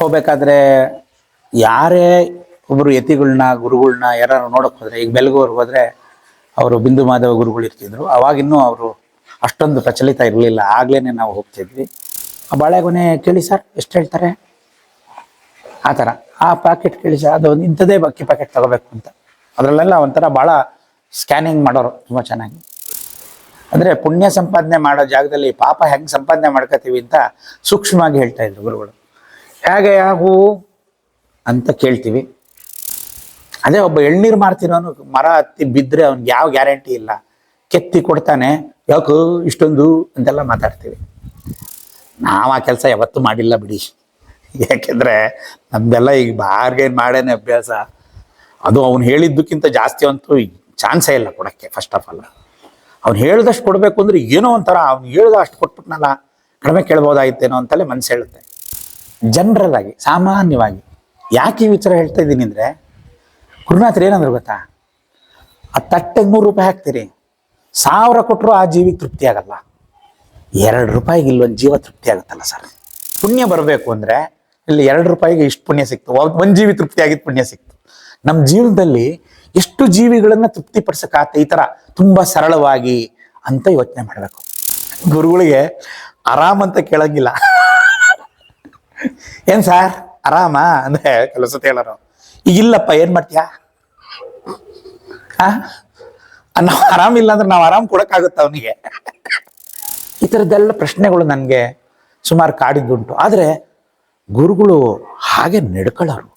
ಹೋಗ್ಬೇಕಾದ್ರೆ ಯಾರೇ ಒಬ್ಬರು ಯತಿಗಳನ್ನ ಗುರುಗಳನ್ನ ಯಾರು ನೋಡಕ್ ಹೋದ್ರೆ, ಈಗ ಬೆಳಗೂರ್ಗೆ ಹೋದ್ರೆ ಅವರು ಬಿಂದು ಮಾಧವ ಗುರುಗಳು ಇರ್ತಿದ್ರು. ಅವಾಗಿನ್ನೂ ಅವರು ಅಷ್ಟೊಂದು ಪ್ರಚಲಿತ ಇರಲಿಲ್ಲ, ಆಗ್ಲೇನೆ ನಾವು ಹೋಗ್ತಿದ್ವಿ. ಆ ಬಾಳೆಗೊನೆ ಕೇಳಿ ಸರ್ ಎಷ್ಟು ಹೇಳ್ತಾರೆ, ಆ ಥರ ಆ ಪ್ಯಾಕೆಟ್ ಕೇಳಿ ಸರ್, ಅದು ಇಂಥದ್ದೇ ಅಕ್ಕಿ ಪ್ಯಾಕೆಟ್ ತಗೋಬೇಕು ಅಂತ. ಅದರಲ್ಲೆಲ್ಲ ಒಂಥರ ಭಾಳ ಸ್ಕ್ಯಾನಿಂಗ್ ಮಾಡೋರು ತುಂಬ ಚೆನ್ನಾಗಿ. ಅಂದರೆ ಪುಣ್ಯ ಸಂಪಾದನೆ ಮಾಡೋ ಜಾಗದಲ್ಲಿ ಪಾಪ ಹೆಂಗೆ ಸಂಪಾದನೆ ಮಾಡ್ಕೋತೀವಿ ಅಂತ ಸೂಕ್ಷ್ಮವಾಗಿ ಹೇಳ್ತಾ ಇದ್ರು ಗುರುಗಳು. ಹೇಗೆ ಆಗು ಅಂತ ಕೇಳ್ತೀವಿ. ಅದೇ ಒಬ್ಬ ಎಳ್ನೀರು ಮಾರ್ತಿರೋನು ಮರ ಹತ್ತಿ ಬಿದ್ದರೆ ಅವ್ನಿಗೆ ಯಾವ ಗ್ಯಾರಂಟಿ ಇಲ್ಲ, ಕೆತ್ತಿ ಕೊಡ್ತಾನೆ, ಯಾಕೋ ಇಷ್ಟೊಂದು ಅಂತೆಲ್ಲ ಮಾತಾಡ್ತೀವಿ. ನಾವು ಆ ಕೆಲಸ ಯಾವತ್ತೂ ಮಾಡಿಲ್ಲ ಬಿಡಿ. ಯಾಕೆಂದರೆ ನಮ್ದೆಲ್ಲ ಈಗ ಬಾರ್ಗೇನ್ ಮಾಡೇನೆ ಅಭ್ಯಾಸ. ಅದು ಅವ್ನು ಹೇಳಿದ್ದಕ್ಕಿಂತ ಜಾಸ್ತಿ ಅಂತೂ ಚಾನ್ಸೇ ಇಲ್ಲ ಕೊಡೋಕ್ಕೆ. ಫಸ್ಟ್ ಆಫ್ ಆಲ್ ಅವ್ನು ಹೇಳ್ದಷ್ಟು ಕೊಡಬೇಕು ಅಂದರೆ ಏನೋ ಒಂಥರ ಅವ್ನು ಹೇಳ್ದ ಅಷ್ಟು ಕೊಟ್ಬಿಟ್ನಲ್ಲ, ಕಡಿಮೆ ಕೇಳ್ಬೋದಾಗಿತ್ತೇನೋ ಅಂತಲೇ ಮನಸ್ಸು ಹೇಳುತ್ತೆ. ಜನರಲ್ ಆಗಿ ಸಾಮಾನ್ಯವಾಗಿ ಯಾಕೆ ಈ ವಿಚಾರ ಹೇಳ್ತಾ ಇದ್ದೀನಿ ಅಂದರೆ, ಗುರುನಾಥರು ಏನಂದ್ರು ಗೊತ್ತಾ, ಆ ತಟ್ಟೆಗೆ 100 ರೂಪಾಯಿ ಹಾಕ್ತೀರಿ, 1000 ಕೊಟ್ಟರು ಆ ಜೀವಿಗೆ ತೃಪ್ತಿ ಆಗಲ್ಲ, 2 ರೂಪಾಯಿಗೆ ಇಲ್ಲೊಂದು ಜೀವ ತೃಪ್ತಿ ಆಗುತ್ತಲ್ಲ ಸರ್. ಪುಣ್ಯ ಬರಬೇಕು ಅಂದರೆ ಇಲ್ಲಿ 2 ರೂಪಾಯಿಗೆ ಇಷ್ಟು ಪುಣ್ಯ ಸಿಕ್ತು, ಒಂದು ಜೀವಿ ತೃಪ್ತಿ ಆಗಿದ್ದು ಪುಣ್ಯ ಸಿಕ್ತು. ನಮ್ಮ ಜೀವನದಲ್ಲಿ ಎಷ್ಟು ಜೀವಿಗಳನ್ನ ತೃಪ್ತಿಪಡಿಸೋಕ್ಕಾಗತ್ತೆ ಈ ಥರ ತುಂಬ ಸರಳವಾಗಿ ಅಂತ ಯೋಚನೆ ಮಾಡಬೇಕು. ಗುರುಗಳಿಗೆ ಆರಾಮ್ ಅಂತ ಕೇಳಂಗಿಲ್ಲ. ಏನು ಸರ್ ಆರಾಮ ಅಂದರೆ ಕೆಲವು ಸತಿ ಹೇಳೋರು, ಈಗಿಲ್ಲಪ್ಪ ಏನು ಮಾಡ್ತೀಯಾ, ನಾವು ಆರಾಮಿಲ್ಲ ಅಂದ್ರೆ ನಾವು ಆರಾಮ್ ಕೊಡೋಕ್ಕಾಗುತ್ತೆ ಅವನಿಗೆ. ಈ ಥರದ್ದೆಲ್ಲ ಪ್ರಶ್ನೆಗಳು ನನಗೆ ಸುಮಾರು ಕಾಡಿದ್ದುಂಟು. ಆದರೆ ಗುರುಗಳು ಹಾಗೆ ನಡ್ಕೊಳ್ಳೋರು.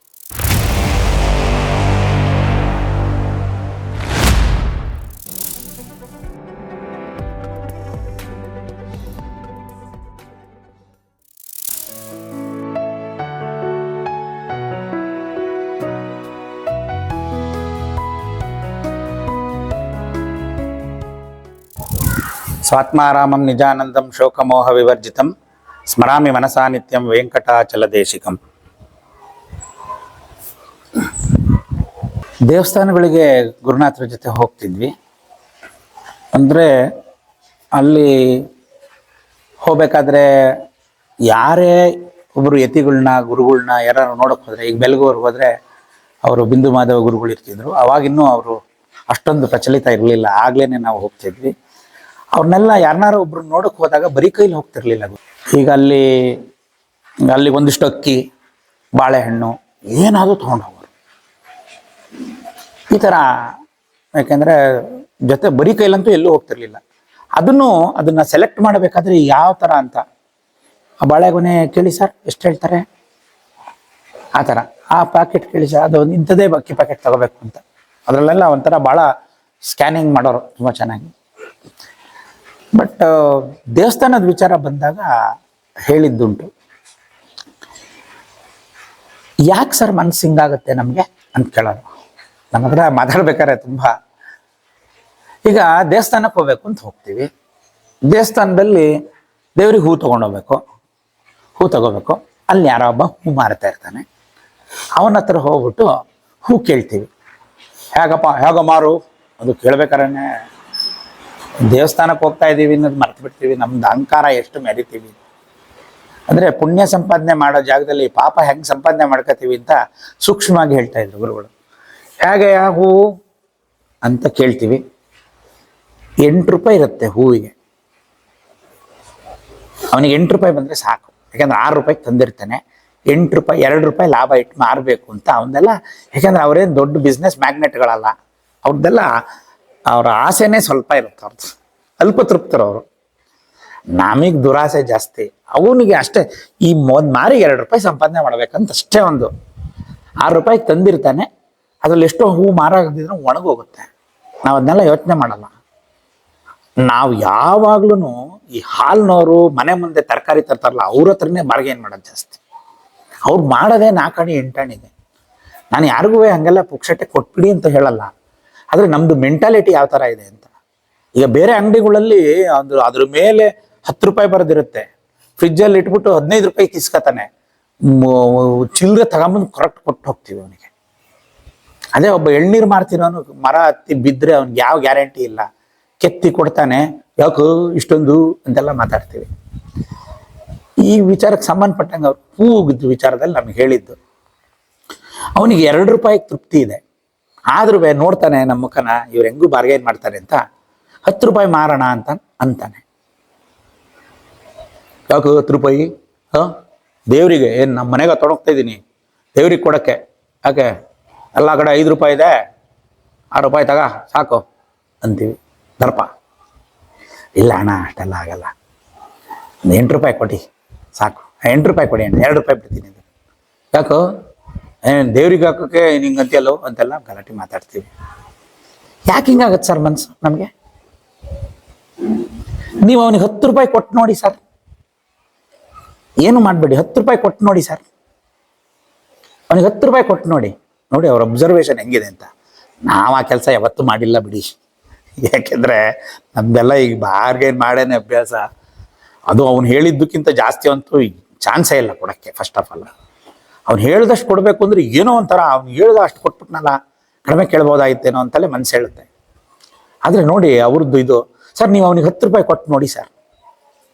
ಸ್ವಾತ್ಮಾರಾಮಂ ನಿಜಾನಂದಂ ಶೋಕಮೋಹ ವಿವರ್ಜಿತಂ ಸ್ಮರಾಮಿ ಮನಸಾ ನಿತ್ಯಂ ವೆಂಕಟಾಚಲದೇಶಿಕಂ. ದೇವಸ್ಥಾನಗಳಿಗೆ ಗುರುನಾಥರ ಜೊತೆ ಹೋಗ್ತಿದ್ವಿ. ಅಂದರೆ ಅಲ್ಲಿ ಹೋಗ್ಬೇಕಾದ್ರೆ ಯಾರೇ ಒಬ್ಬರು ಯತಿಗಳನ್ನ ಗುರುಗಳನ್ನ ಯಾರು ನೋಡಕ್ ಹೋದ್ರೆ, ಈಗ ಬೆಳಗೂರ್ಗೆ ಹೋದ್ರೆ ಅವರು ಬಿಂದು ಮಾಧವ ಗುರುಗಳು ಇರ್ತಿದ್ರು. ಅವಾಗಿನ್ನೂ ಅವರು ಅಷ್ಟೊಂದು ಪ್ರಚಲಿತ ಇರಲಿಲ್ಲ, ಆಗ್ಲೇನೆ ನಾವು ಹೋಗ್ತಿದ್ವಿ. ಅವ್ರನ್ನೆಲ್ಲ ಯಾರನ್ನಾರು ಒಬ್ರು ನೋಡಕ್ ಹೋದಾಗ ಬರೀ ಕೈಲಿ ಹೋಗ್ತಿರ್ಲಿಲ್ಲ. ಈಗ ಅಲ್ಲಿ ಒಂದಿಷ್ಟು ಅಕ್ಕಿ, ಬಾಳೆಹಣ್ಣು ಏನಾದರೂ ತೊಗೊಂಡು ಹೋಗೋರು ಈ ಥರ. ಯಾಕೆಂದರೆ ಜೊತೆ ಬರೀ ಕೈಲಂತೂ ಎಲ್ಲೂ ಹೋಗ್ತಿರ್ಲಿಲ್ಲ. ಅದನ್ನು ಸೆಲೆಕ್ಟ್ ಮಾಡಬೇಕಾದ್ರೆ ಯಾವ ಥರ ಅಂತ, ಆ ಬಾಳೆಗೊನೆ ಕೇಳಿ ಸರ್ ಎಷ್ಟು ಹೇಳ್ತಾರೆ, ಆ ಥರ ಆ ಪ್ಯಾಕೆಟ್ ಕೇಳಿ ಸರ್, ಅದು ಇಂಥದ್ದೇ ಅಕ್ಕಿ ಪ್ಯಾಕೆಟ್ ತಗೋಬೇಕು ಅಂತ. ಅದರಲ್ಲೆಲ್ಲ ಒಂಥರ ಭಾಳ ಸ್ಕ್ಯಾನಿಂಗ್ ಮಾಡೋರು ತುಂಬ ಚೆನ್ನಾಗಿ. ಬಟ್ ದೇವಸ್ಥಾನದ ವಿಚಾರ ಬಂದಾಗ ಹೇಳಿದ್ದುಂಟು, ಯಾಕೆ ಸರ್ ಮನಸ್ಸು ಹಿಂಗಾಗುತ್ತೆ ನಮಗೆ ಅಂತ ಕೇಳೋರು. ನಮ್ಮ ಹತ್ರ ಮಾತಾಡ್ಬೇಕಾದ್ರೆ ತುಂಬ. ಈಗ ದೇವಸ್ಥಾನಕ್ಕೆ ಹೋಗ್ಬೇಕು ಅಂತ ಹೋಗ್ತೀವಿ. ದೇವಸ್ಥಾನದಲ್ಲಿ ದೇವ್ರಿಗೆ ಹೂ ತಗೋಬೇಕು. ಅಲ್ಲಿ ಯಾರೋ ಒಬ್ಬ ಹೂ ಮಾರ್ತಾ ಇರ್ತಾನೆ. ಅವನ ಹತ್ರ ಹೋಗ್ಬಿಟ್ಟು ಹೂ ಕೇಳ್ತೀವಿ. ಹೇಗ ಮಾರು ಅದು ಕೇಳ್ಬೇಕಾರೆ ದೇವಸ್ಥಾನಕ್ಕೆ ಹೋಗ್ತಾ ಇದ್ದೀವಿ ಅನ್ನೋದು ಮರ್ತು ಬಿಡ್ತೀವಿ. ನಮ್ದು ಅಹಂಕಾರ ಎಷ್ಟು ಮೆರಿತೀವಿ. ಅಂದರೆ ಪುಣ್ಯ ಸಂಪಾದನೆ ಮಾಡೋ ಜಾಗದಲ್ಲಿ ಪಾಪ ಹೆಂಗೆ ಸಂಪಾದನೆ ಮಾಡ್ಕೋತೀವಿ ಅಂತ ಸೂಕ್ಷ್ಮವಾಗಿ ಹೇಳ್ತಾ ಇದ್ರು ಗುರುಗಳು. ಹೇಗೆ ಹೂ ಅಂತ ಕೇಳ್ತೀವಿ. 8 ರೂಪಾಯಿ ಇರುತ್ತೆ ಹೂವಿಗೆ. ಅವನಿಗೆ 8 ರೂಪಾಯಿ ಬಂದರೆ ಸಾಕು, ಯಾಕಂದ್ರೆ 6 ರೂಪಾಯಿಗೆ ತಂದಿರ್ತಾನೆ. 8 ರೂಪಾಯಿ 2 ರೂಪಾಯಿ ಲಾಭ ಇಟ್ಟು ಮಾರಬೇಕು ಅಂತ ಅವನ್ನೆಲ್ಲ. ಯಾಕಂದ್ರೆ ಅವರೇನು ದೊಡ್ಡ ಬಿಸ್ನೆಸ್ ಮ್ಯಾಗ್ನೆಟ್ಗಳಲ್ಲ. ಅವ್ರದ್ದೆಲ್ಲ ಅವರ ಆಸೆನೇ ಸ್ವಲ್ಪ ಇರುತ್ತೆ, ಅವ್ರದ್ದು ಅಲ್ಪತೃಪ್ತರವರು. ನಮಗೆ ದುರಾಸೆ ಜಾಸ್ತಿ. ಅವನಿಗೆ ಅಷ್ಟೇ ಈ ಮಾರಿ 2 ರೂಪಾಯಿ ಸಂಪಾದನೆ ಮಾಡ್ಬೇಕಂತ ಅಷ್ಟೇ. 6 ರೂಪಾಯಿಗೆ ತಂದಿರ್ತಾನೆ. ಅದ್ರಲ್ಲಿ ಎಷ್ಟೋ ಹೂ ಮಾರಾಗದಿದ್ರೆ ಒಣಗೋಗುತ್ತೆ. ನಾವು ಅದನ್ನೆಲ್ಲ ಯೋಚನೆ ಮಾಡಲ್ಲ. ನಾವು ಯಾವಾಗ್ಲೂ ಈ ಹಾಲ್ನವರು ಮನೆ ಮುಂದೆ ತರಕಾರಿ ತರ್ತಾರಲ್ಲ, ಅವ್ರ ಹತ್ರನೇ ಬಾರ್ಗೇನ್ ಮಾಡೋದು ಜಾಸ್ತಿ. ಅವ್ರು ಮಾಡೋದೇ 4 ಆಣೆ 8 ಆಣೆಗೆ. ನಾನು ಯಾರಿಗೂ ಹಂಗೆಲ್ಲ ಪುಕ್ಷಟೆ ಕೊಟ್ಬಿಡಿ ಅಂತ ಹೇಳಲ್ಲ. ಆದರೆ ನಮ್ಮದು ಮೆಂಟಾಲಿಟಿ ಯಾವ ಥರ ಇದೆ ಅಂತ. ಈಗ ಬೇರೆ ಅಂಗಡಿಗಳಲ್ಲಿ ಅದ್ರ ಮೇಲೆ 10 ರೂಪಾಯಿ ಬರೋದಿರುತ್ತೆ. ಫ್ರಿಜ್ಜಲ್ಲಿ ಇಟ್ಬಿಟ್ಟು 15 ರೂಪಾಯಿ ಕಿಸ್ಕತಾನೆ. ಚಿಲ್ಲರೆ ತಗೊಂಬಂದು ಕರೆಕ್ಟ್ ಕೊಟ್ಟು ಹೋಗ್ತೀವಿ ಅವನಿಗೆ. ಅದೇ ಒಬ್ಬ ಎಳ್ನೀರು ಮಾರ್ತಿರೋನು ಮರ ಹತ್ತಿ ಬಿದ್ದರೆ ಅವ್ನಿಗೆ ಯಾವ ಗ್ಯಾರಂಟಿ ಇಲ್ಲ, ಕೆತ್ತಿ ಕೊಡ್ತಾನೆ, ಯಾಕೋ ಇಷ್ಟೊಂದು ಅಂತೆಲ್ಲ ಮಾತಾಡ್ತೀವಿ. ಈ ವಿಚಾರಕ್ಕೆ ಸಂಬಂಧಪಟ್ಟಂಗೆ ಅವ್ರು ಹೂಗಿದ್ದು ವಿಚಾರದಲ್ಲಿ ನಮ್ಗೆ ಹೇಳಿದ್ದು, ಅವನಿಗೆ 2 ರೂಪಾಯಿಗೆ ತೃಪ್ತಿ ಇದೆ, ಆದ್ರೂ ನೋಡ್ತಾನೆ ನಮ್ಮ ಮುಖನ, ಇವ್ರು ಹೆಂಗೂ ಬಾರ್ಗೇನ್ ಮಾಡ್ತಾರೆ ಅಂತ 10 ರೂಪಾಯಿ ಮಾರೋಣ ಅಂತ ಅಂತಾನೆ. ಯಾಕೆ 10 ರೂಪಾಯಿ? ದೇವರಿಗೆ ಏನು ನಮ್ಮ ಮನೆಗೆ ತೊಡಗ್ತಾ ಇದ್ದೀನಿ ದೇವ್ರಿಗೆ ಕೊಡೋಕ್ಕೆ, ಯಾಕೆ ಎಲ್ಲ ಕಡೆ 5 ರೂಪಾಯಿ ಇದೆ, 6 ರೂಪಾಯಿ ತಗ ಸಾಕು ಅಂತೀವಿ. ದರ್ಪ. ಇಲ್ಲ ಅಣ್ಣ ಅಷ್ಟೆಲ್ಲ ಆಗಲ್ಲ, 8 ರೂಪಾಯಿ ಕೊಡಿ ಸಾಕು, 8 ರೂಪಾಯಿ ಕೊಡಿ ಅಣ್ಣ, 2 ರೂಪಾಯಿ ಬಿಡ್ತೀನಿ. ಯಾಕೋ ಏನು ದೇವ್ರಿಗೆ ಹಾಕೋಕ್ಕೆ ಹಿಂಗೆ ಅಂತೀಯಲ್ಲೋ ಅಂತೆಲ್ಲ ಗಲಾಟೆ ಮಾತಾಡ್ತೀವಿ. ಯಾಕೆ ಹಿಂಗಾಗತ್ತೆ ಸರ್ ಮನ್ಸು ನಮಗೆ? ನೀವು ಅವನಿಗೆ 10 ರೂಪಾಯಿ ಕೊಟ್ಟು ನೋಡಿ ಸರ್, ಏನು ಮಾಡಬೇಡಿ, 10 ರೂಪಾಯಿ ಕೊಟ್ಟು ನೋಡಿ ಸರ್, ಅವನಿಗೆ 10 ರೂಪಾಯಿ ಕೊಟ್ಟು ನೋಡಿ, ನೋಡಿ ಅವ್ರ ಅಬ್ಸರ್ವೇಷನ್ ಹೆಂಗಿದೆ ಅಂತ. ನಾವು ಆ ಕೆಲಸ ಯಾವತ್ತೂ ಮಾಡಿಲ್ಲ ಬಿಡಿ, ಯಾಕೆಂದರೆ ನಮ್ದೆಲ್ಲ ಈಗ ಬಾರ್ಗೇನ್ ಮಾಡೇನೆ ಅಭ್ಯಾಸ. ಅದು ಅವ್ನು ಹೇಳಿದ್ದಕ್ಕಿಂತ ಜಾಸ್ತಿ ಅಂತೂ ಚಾನ್ಸೇ ಇಲ್ಲ ಕೊಡೋಕ್ಕೆ. ಫಸ್ಟ್ ಆಫ್ ಆಲ್ ಅವ್ನು ಹೇಳ್ದಷ್ಟು ಕೊಡಬೇಕು ಅಂದರೆ ಏನೋ ಒಂಥರ, ಅವ್ನು ಹೇಳ್ದ ಅಷ್ಟು ಕೊಟ್ಬಿಟ್ನಲ್ಲ, ಕಡಿಮೆ ಕೇಳ್ಬೋದಾಗಿತ್ತೇನೋ ಅಂತಲೇ ಮನಸ್ಸು ಹೇಳುತ್ತೆ. ಆದರೆ ನೋಡಿ ಅವ್ರದ್ದು ಇದು, ಸರ್ ನೀವು ಅವನಿಗೆ 10 ರೂಪಾಯಿ ಕೊಟ್ಟು ನೋಡಿ ಸರ್,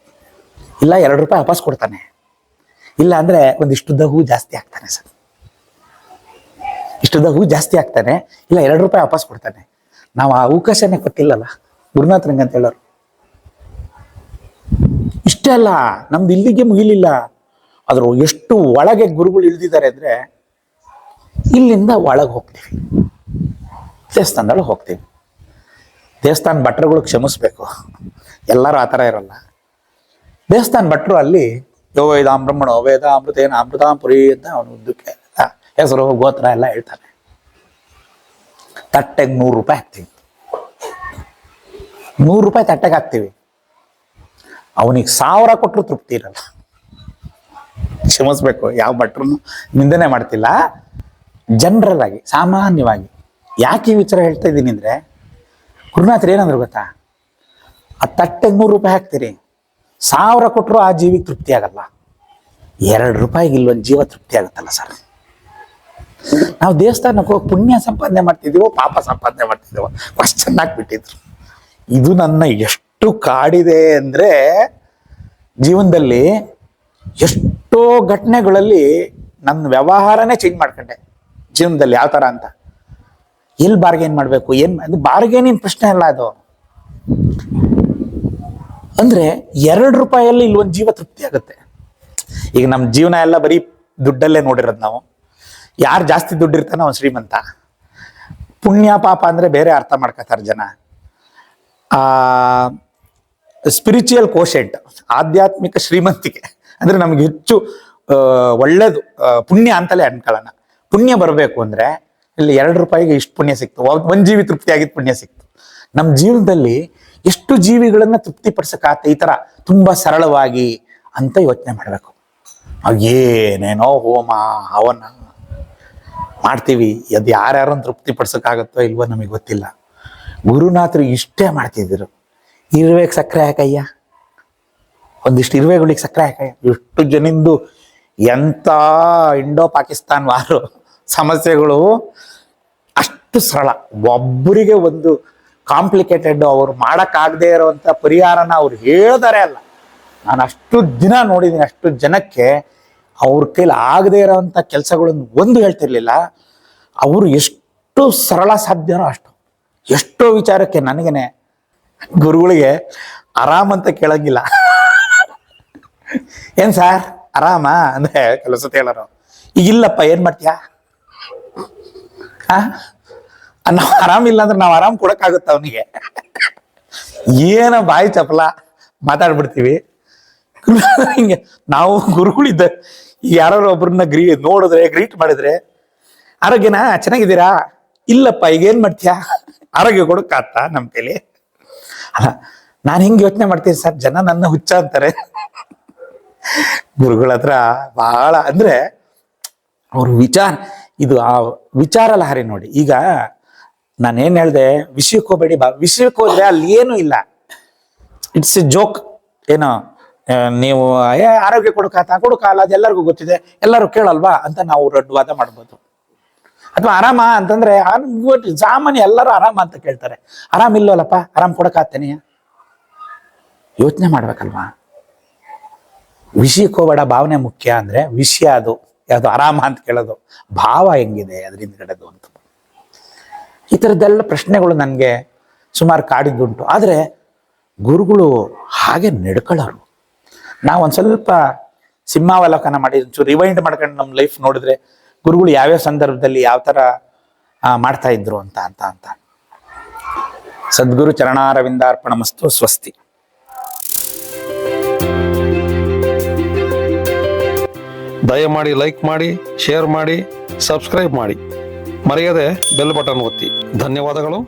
ಇಲ್ಲ 2 ರೂಪಾಯಿ ವಾಪಸ್ ಕೊಡ್ತಾನೆ, ಇಲ್ಲ ಅಂದರೆ ಒಂದಿಷ್ಟುದ್ದ ಹೂ ಜಾಸ್ತಿ ಆಗ್ತಾನೆ ಸರ್, ಇಷ್ಟುದ್ದ ಹೂ ಜಾಸ್ತಿ ಆಗ್ತಾನೆ, ಇಲ್ಲ 2 ರೂಪಾಯಿ ವಾಪಸ್ ಕೊಡ್ತಾನೆ. ನಾವು ಆ ಅವಕಾಶನೇ ಕೊಟ್ಟಿಲ್ಲಲ್ಲ ಗುರುನಾಥ್ರಂಗೆ ಅಂತ ಹೇಳೋರು. ಇಷ್ಟೇ ಅಲ್ಲ, ನಮ್ದು ಇಲ್ಲಿಗೆ ಮುಗಿಲಿಲ್ಲ, ಆದರೂ ಎಷ್ಟು ಒಳಗೆ ಗುರುಗಳು ಇಳಿದಿದ್ದಾರೆ ಅಂದರೆ, ಇಲ್ಲಿಂದ ಒಳಗೆ ಹೋಗ್ತೀವಿ, ದೇವಸ್ಥಾನದೊಳಗೆ ಹೋಗ್ತೀವಿ. ದೇವಸ್ಥಾನ ಭಟ್ರುಗಳು ಕ್ಷಮಿಸ್ಬೇಕು, ಎಲ್ಲರೂ ಆ ಥರ ಇರಲ್ಲ. ದೇವಸ್ಥಾನ ಭಟ್ರು ಅಲ್ಲಿ ಯೋ ವೇದಾಂ ಬ್ರಹ್ಮಣೋ ವೇದ ಅಮೃತೇನ ಅಮೃತಾಂಪುರಿ ಅಂತ ಅವನು ಉದ್ದಕ್ಕೆ ಹೆಸರು ಗೋತ್ರ ಎಲ್ಲ ಹೇಳ್ತಾನೆ. ತಟ್ಟೆಗೆ 100 ರೂಪಾಯಿ ಹಾಕ್ತೀವಿ, 100 ರೂಪಾಯಿ ತಟ್ಟೆಗೆ ಹಾಕ್ತೀವಿ. ಅವನಿಗೆ 1000 ಕೊಟ್ಟರು ತೃಪ್ತಿ ಇರಲ್ಲ. ಕ್ಷಮಿಸ್ಬೇಕು, ಯಾವ ಭಟ್ರನ್ನು ನಿಂದನೆ ಮಾಡ್ತಿಲ್ಲ, ಜನರಲ್ ಆಗಿ ಸಾಮಾನ್ಯವಾಗಿ. ಯಾಕೆ ಈ ವಿಚಾರ ಹೇಳ್ತಾ ಇದ್ದೀನಿ ಅಂದರೆ, ಗುರುನಾಥರು ಏನಂದ್ರು ಗೊತ್ತಾ, ಆ ತಟ್ಟೆಗೆ 100 ರೂಪಾಯಿ ಹಾಕ್ತೀರಿ, 1000 ಕೊಟ್ಟರು ಆ ಜೀವಿಗೆ ತೃಪ್ತಿ ಆಗಲ್ಲ, 2 ರೂಪಾಯಿಗೆ ಇಲ್ಲೊಂದು ಜೀವ ತೃಪ್ತಿ ಆಗುತ್ತಲ್ಲ ಸರ್. ನಾವು ದೇವಸ್ಥಾನಕ್ಕೆ ಹೋಗಿ ಪುಣ್ಯ ಸಂಪಾದನೆ ಮಾಡ್ತಿದ್ದೀವೋ ಪಾಪ ಸಂಪಾದನೆ ಮಾಡ್ತಿದ್ದೀವೋ ಕ್ವಶ್ಚನ್ ಹಾಕ್ಬಿಟ್ಟಿದ್ರು. ಇದು ನನ್ನ ಎಷ್ಟು ಕಾಡಿದೆ ಅಂದರೆ, ಜೀವನದಲ್ಲಿ ಎಷ್ಟೋ ಘಟನೆಗಳಲ್ಲಿ ನನ್ನ ವ್ಯವಹಾರನೇ ಚೇಂಜ್ ಮಾಡ್ಕೊಂಡೆ ಜೀವನದಲ್ಲಿ. ಯಾವ ಥರ ಅಂತ, ಎಲ್ಲಿ ಬಾರ್ಗೇನ್ ಮಾಡಬೇಕು, ಏನು ಅದು ಬಾರ್ಗೇನಿನ ಪ್ರಶ್ನೆ ಅಲ್ಲ ಅದು. ಅಂದರೆ 2 ರೂಪಾಯಲ್ಲಿ ಇಲ್ಲೊಂದು ಜೀವ ತೃಪ್ತಿ ಆಗುತ್ತೆ. ಈಗ ನಮ್ಮ ಜೀವನ ಎಲ್ಲ ಬರೀ ದುಡ್ಡಲ್ಲೇ ನೋಡಿರೋದು ನಾವು. ಯಾರು ಜಾಸ್ತಿ ದುಡ್ಡಿರ್ತಾನೋ ಅವನು ಶ್ರೀಮಂತ. ಪುಣ್ಯ ಪಾಪ ಅಂದರೆ ಬೇರೆ ಅರ್ಥ ಮಾಡ್ಕೋತಾರೆ ಜನ. ಸ್ಪಿರಿಚುವಲ್ ಕೋಶೆಂಟ್, ಆಧ್ಯಾತ್ಮಿಕ ಶ್ರೀಮಂತಿಕೆ ಅಂದರೆ ನಮಗೆ ಹೆಚ್ಚು ಒಳ್ಳೇದು ಪುಣ್ಯ ಅಂತಲೇ ಅನ್ಕೊಳ್ಳೋಣ. ಪುಣ್ಯ ಬರಬೇಕು ಅಂದರೆ ಇಲ್ಲಿ 2 ರೂಪಾಯಿಗೆ ಇಷ್ಟು ಪುಣ್ಯ ಸಿಕ್ತು, ಒಂದು ಜೀವಿ ತೃಪ್ತಿ ಆಗಿದ್ದು ಪುಣ್ಯ ಸಿಕ್ತು. ನಮ್ಮ ಜೀವನದಲ್ಲಿ ಎಷ್ಟು ಜೀವಿಗಳನ್ನು ತೃಪ್ತಿಪಡಿಸೋಕ್ಕಾಗತ್ತೆ ಈ ಥರ ತುಂಬ ಸರಳವಾಗಿ ಅಂತ ಯೋಚನೆ ಮಾಡಬೇಕು. ಏನೇನೋ ಹೋಮ ಹವನ ಮಾಡ್ತೀವಿ, ಅದು ಯಾರ್ಯಾರನ್ನು ತೃಪ್ತಿಪಡಿಸೋಕ್ಕಾಗತ್ತೋ ಇಲ್ವೋ ನಮಗೆ ಗೊತ್ತಿಲ್ಲ. ಗುರುನಾಥರು ಇಷ್ಟೇ ಮಾಡ್ತಿದ್ರು. ಇರುವೆಗೆ ಸಕ್ಕರೆ ಹಾಕಯ್ಯ, ಒಂದಿಷ್ಟು ಇರುವೆಗಳಿಗೆ ಸಕ್ಕರೆ ಹಾಕಯ್ಯ. ಎಷ್ಟು ಜನಿಂದು ಎಂಥ ಇಂಡೋ ಪಾಕಿಸ್ತಾನ್ ವಾರು ಸಮಸ್ಯೆಗಳು ಅಷ್ಟು ಸರಳ. ಒಬ್ಬರಿಗೆ ಒಂದು ಕಾಂಪ್ಲಿಕೇಟೆಡ್, ಅವ್ರು ಮಾಡೋಕ್ಕಾಗದೇ ಇರೋವಂಥ ಪರಿಹಾರನ ಅವ್ರು ಹೇಳ್ತಾರೆ ಅಲ್ಲ. ನಾನು ಅಷ್ಟು ದಿನ ನೋಡಿದ್ದೀನಿ, ಅಷ್ಟು ಜನಕ್ಕೆ ಅವ್ರ ಕೈಲಿ ಆಗದೇ ಇರೋವಂಥ ಕೆಲಸಗಳನ್ನು ಒಂದು ಹೇಳ್ತಿರ್ಲಿಲ್ಲ. ಅವರು ಎಷ್ಟು ಸರಳ ಸಾಧ್ಯನೋ ಅಷ್ಟು. ಎಷ್ಟೋ ವಿಚಾರಕ್ಕೆ ನನಗೇನೆ ಗುರುಗಳಿಗೆ ಆರಾಮಂತ ಕೇಳಂಗಿಲ್ಲ. ಏನು ಸರ್ ಆರಾಮ ಅಂದರೆ ಕೆಲವು ಸತಿ ಹೇಳೋರು, ಈಗಿಲ್ಲಪ್ಪ ಏನು ಮಾಡ್ತೀಯಾ, ನಾವು ಆರಾಮಿಲ್ಲ ಅಂದ್ರೆ ನಾವು ಆರಾಮ್ ಕೊಡೋಕ್ಕಾಗುತ್ತ ಅವನಿಗೆ? ಏನೋ ಬಾಯಿ ಚಪಲ ಮಾತಾಡ್ಬಿಡ್ತೀವಿ. ಹಿಂಗೆ ನಾವು ಗುರುಗಳಿದ್ದ ಯಾರು ಒಬ್ರನ್ನ ನೋಡಿದ್ರೆ ಗ್ರೀಟ್ ಮಾಡಿದ್ರೆ, ಆರೋಗ್ಯನಾ ಚೆನ್ನಾಗಿದ್ದೀರಾ, ಇಲ್ಲಪ್ಪ ಈಗೇನ್ ಮಾಡ್ತೀಯಾ, ಆರೋಗ್ಯ ಕೊಡೋಕ್ಕಾಗ್ತಾ ನಮ್ಮ ಕೈಲಿ? ಅಲ್ಲ, ನಾನು ಹಿಂಗೆ ಯೋಚನೆ ಮಾಡ್ತೀನಿ ಸರ್, ಜನ ನನ್ನ ಹುಚ್ಚ ಅಂತಾರೆ. ಗುರುಗಳ ಹತ್ರ ಬಹಳ ಅಂದ್ರೆ ಅವ್ರ ವಿಚಾರ, ಇದು ಆ ವಿಚಾರ ಲಹರಿ ನೋಡಿ. ಈಗ ನಾನೇನ್ ಹೇಳ್ದೆ, ವಿಷಯಕ್ಕೆ ಹೋಗ್ಬೇಡಿ, ವಿಷಯಕ್ಕೆ ಹೋದ್ರೆ ಅಲ್ಲಿ ಏನೂ ಇಲ್ಲ, ಇಟ್ಸ್ ಎ ಜೋಕ್. ಏನೋ ನೀವು ಆರೋಗ್ಯ ಕೊಡೋಕಾಲ ಅದೆಲ್ಲರಿಗೂ ಗೊತ್ತಿದೆ, ಎಲ್ಲರೂ ಕೇಳಲ್ವಾ ಅಂತ ನಾವು ರಡ್ವಾದ ಮಾಡ್ಬೋದು. ಅಥವಾ ಆರಾಮ ಅಂತಂದ್ರೆ ಸಾಮಾನ್ಯ ಎಲ್ಲರೂ ಆರಾಮ ಅಂತ ಕೇಳ್ತಾರೆ. ಆರಾಮಿಲ್ಲವಲ್ಲಪ್ಪ, ಆರಾಮ್ ಕೊಡೋಕಾಗ್ತೇನೆ? ಯೋಚನೆ ಮಾಡ್ಬೇಕಲ್ವಾ? ವಿಷಯಕ್ಕೆ ಹೋಗಬೇಡ, ಭಾವನೆ ಮುಖ್ಯ ಅಂದರೆ ವಿಷಯ ಅದು ಯಾವುದು ಆರಾಮ ಅಂತ ಕೇಳೋದು, ಭಾವ ಹೆಂಗಿದೆ ಅದರಿಂದ ಕಡೆದು ಅಂತ. ಈ ಥರದ್ದೆಲ್ಲ ಪ್ರಶ್ನೆಗಳು ನನಗೆ ಸುಮಾರು ಕಾಡಿದ್ದುಂಟು. ಆದರೆ ಗುರುಗಳು ಹಾಗೆ ನಡ್ಕೊಳ್ಳೋರು. ನಾವು ಒಂದು ಸ್ವಲ್ಪ ಸಿಂಹಾವಲೋಕನ ಮಾಡಿ ಒಂಚೂರು ರಿವೈಂಡ್ ಮಾಡ್ಕೊಂಡು ನಮ್ಮ ಲೈಫ್ ನೋಡಿದ್ರೆ ಗುರುಗಳು ಯಾವ್ಯಾವ ಸಂದರ್ಭದಲ್ಲಿ ಯಾವ ಥರ ಮಾಡ್ತಾ ಇದ್ರು ಅಂತ. ಸದ್ಗುರು ಚರಣಾರವಿಂದಾರ್ಪಣಮಸ್ತು. ಸ್ವಸ್ತಿ. ದಯಮಾಡಿ ಲೈಕ್ ಮಾಡಿ, ಶೇರ್ ಮಾಡಿ, ಸಬ್ಸ್ಕ್ರೈಬ್ ಮಾಡಿ, ಮರೆಯದೆ ಬೆಲ್ ಬಟನ್ ಒತ್ತಿ. ಧನ್ಯವಾದಗಳು.